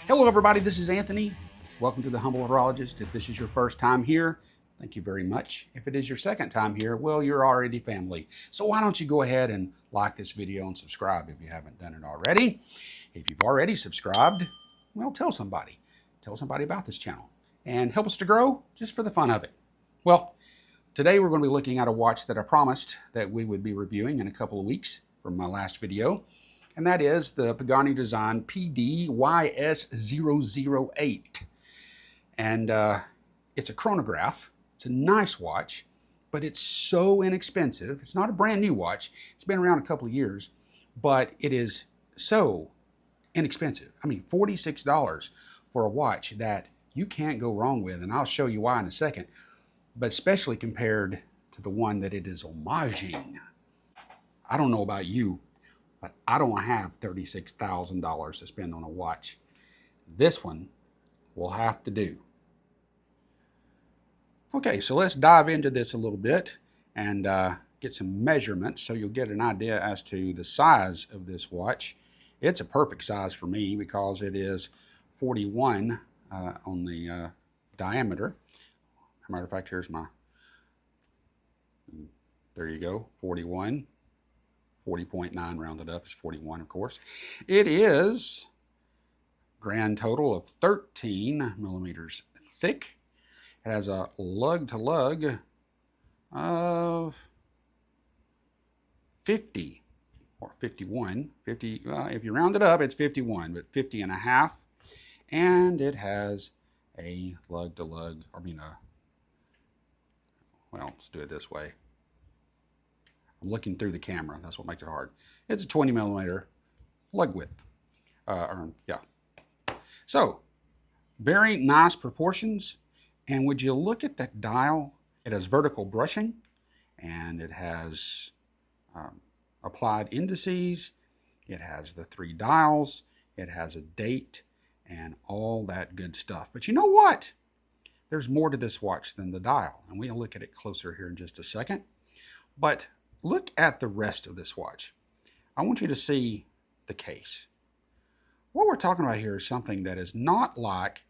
Hello everybody, this is Anthony. Welcome to the Humble Horologist. If this is your first time here, thank you very much. If it is your second time here, well, you're already family. So why don't you go ahead and like this video and subscribe if you haven't done it already. If you've already subscribed, well, tell somebody. Tell somebody about this channel and help us to grow just for the fun of it. Well, today we're going to be looking at a watch that I promised that we would be reviewing in a couple of weeks from my last video. And that is the Pagani design PD-YS008. And it's a chronograph. It's a nice watch, but it's so inexpensive. It's not a brand new watch. It's been around a couple of years, but it is so inexpensive. I mean, $46 for a watch that you can't go wrong with, and I'll show you why in a second, but especially compared to the one that it is homaging. I don't know about you, but I don't have $36,000 to spend on a watch. This one will have to do. Okay, so let's dive into this a little bit and get some measurements so you'll get an idea as to the size of this watch. It's a perfect size for me because it is 41 on the diameter. As a matter of fact, here's my, there you go, 41. 40.9 rounded up is 41, of course. It is grand total of 13 millimeters thick. It has a lug-to-lug of 50 or 51. 50, if you round it up, it's 51, but 50 and a half. And it has a lug-to-lug, well, let's do it this way. I'm looking through the camera. That's what makes it hard. It's a 20 millimeter lug width. Yeah. So, very nice proportions. And would you look at that dial? It has vertical brushing, and it has applied indices. It has the 3 dials. It has a date and all that good stuff. But you know what? There's more to this watch than the dial. And we'll look at it closer here in just a second. But look at the rest of this watch. I want you to see the case. What we're talking about here is something that is not like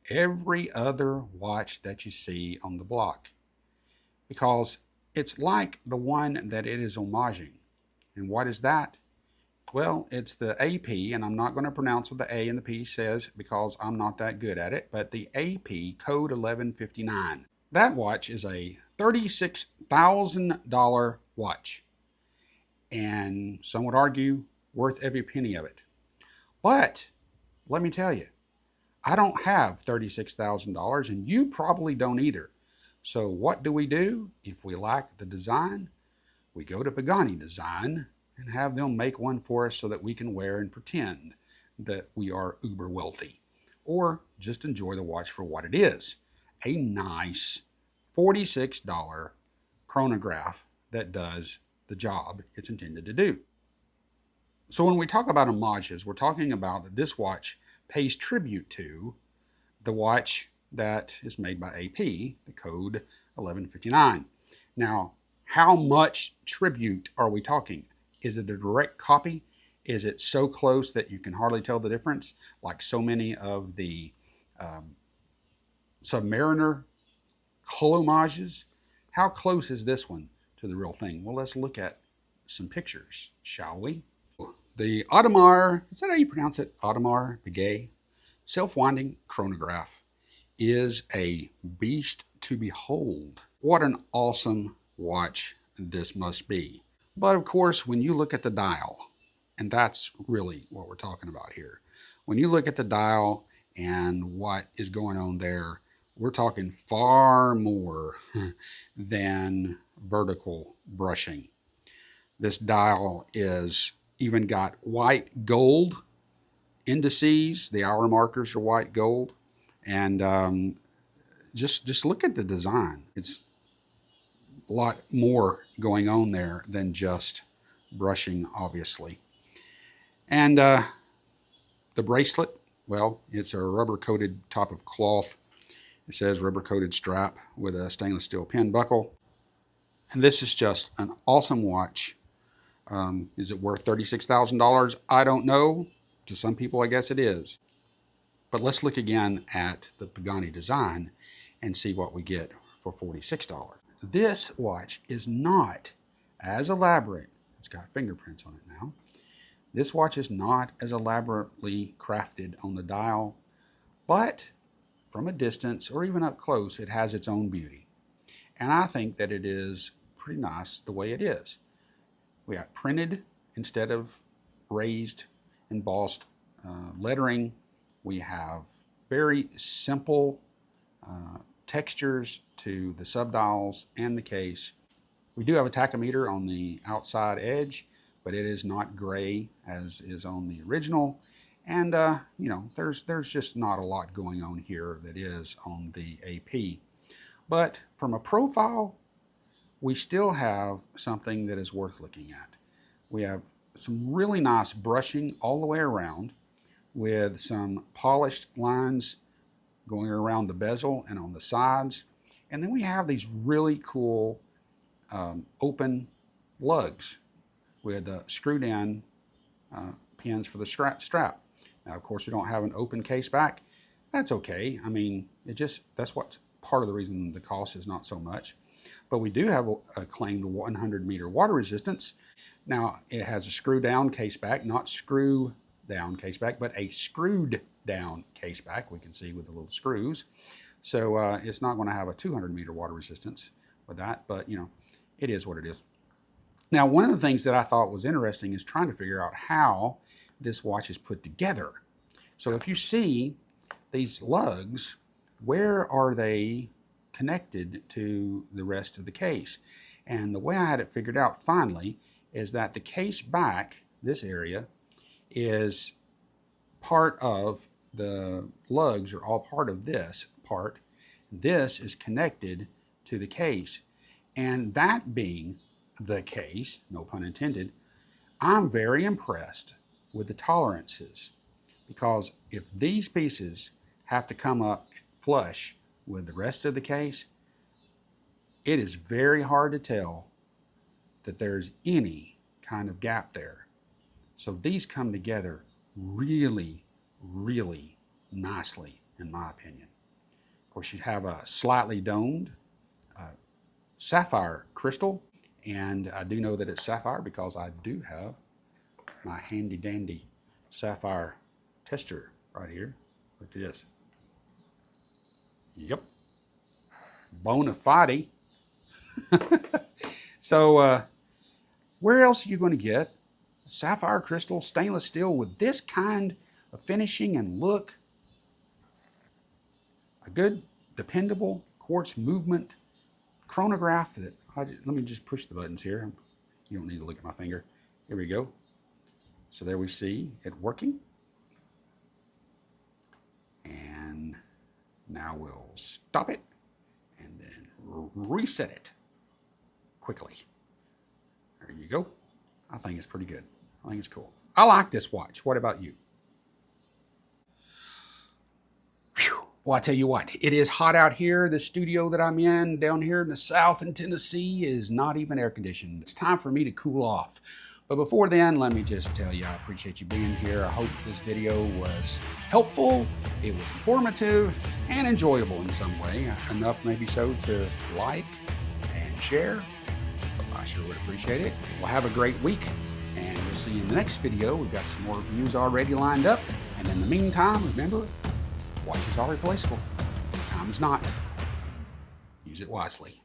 every other watch that you see on the block, because it's like the one that it is homaging. And what is that? Well, it's the AP, and I'm not going to pronounce what the A and the P says because I'm not that good at it, but the AP code 1159. That watch is a $36,000 watch, and some would argue worth every penny of it. But let me tell you, I don't have $36,000, and you probably don't either. So what do? If we like the design, we go to Pagani Design and have them make one for us so that we can wear and pretend that we are uber wealthy, or just enjoy the watch for what it is, a nice $46 chronograph that does the job it's intended to do. So when we talk about homages, we're talking about that this watch pays tribute to the watch that is made by AP, the code 1159. Now, how much tribute are we talking? Is it a direct copy? Is it so close that you can hardly tell the difference, like so many of the Submariner homages? How close is this one to the real thing? Well, let's look at some pictures, shall we? The Audemars, is that how you pronounce it? Audemars Piguet self-winding chronograph is a beast to behold. What an awesome watch this must be. But of course, when you look at the dial, and that's really what we're talking about here. When you look at the dial and what is going on there, we're talking far more than vertical brushing. This dial is even got white gold indices. The hour markers are white gold. And just look at the design. It's a lot more going on there than just brushing, obviously. And the bracelet, well, it's a rubber-coated top of cloth. It says rubber-coated strap with a stainless steel pin buckle. And this is just an awesome watch. Is it worth $36,000? I don't know. To some people, I guess it is. But let's look again at the Pagani design and see what we get for $46. This watch is not as elaborate. It's got fingerprints on it now. This watch is not as elaborately crafted on the dial, but from a distance or even up close, it has its own beauty. And I think that it is pretty nice the way it is. We got printed instead of raised, embossed lettering. We have very simple textures to the subdials and the case. We do have a tachometer on the outside edge, but it is not gray as is on the original. And you know, there's just not a lot going on here that is on the AP. But from a profile, we still have something that is worth looking at. We have some really nice brushing all the way around with some polished lines going around the bezel and on the sides. And then we have these really cool open lugs with screwed in pins for the strap. Now, of course, we don't have an open case back. That's okay. I mean, that's what's part of the reason the cost is not so much. But we do have a claimed 100 meter water resistance. Now, it has a screw down case back, not screw down case back, but a screwed down case back, we can see with the little screws. So it's not going to have a 200 meter water resistance with that, but you know, it is what it is. Now, one of the things that I thought was interesting is trying to figure out how this watch is put together. So if you see these lugs, where are they connected to the rest of the case? And the way I had it figured out finally is that the case back, this area, is part of the lugs, are all part of this part. This is connected to the case. And that being the case, no pun intended, I'm very impressed with the tolerances, because if these pieces have to come up flush with the rest of the case, it is very hard to tell that there's any kind of gap there. So these come together really, really nicely, in my opinion. Of course, you have a slightly domed sapphire crystal, and I do know that it's sapphire because I do have my handy dandy sapphire tester right here. Look at this. Yep. Bona fide. So where else are you going to get a sapphire crystal stainless steel with this kind of finishing and look? A good, dependable quartz movement chronograph that, let me just push the buttons here. You don't need to look at my finger. Here we go. So there we see it working. And now we'll stop it and then reset it quickly. There you go. I think it's pretty good. I think it's cool. I like this watch. What about you? Whew. Well, I tell you what, it is hot out here. The studio that I'm in down here in the South in Tennessee is not even air conditioned. It's time for me to cool off. But before then, let me just tell you, I appreciate you being here. I hope this video was helpful, it was informative, and enjoyable in some way. Enough maybe so to like and share, because I sure would appreciate it. Well, have a great week, and we'll see you in the next video. We've got some more reviews already lined up. And in the meantime, remember, watches are replaceable. Time is not. Use it wisely.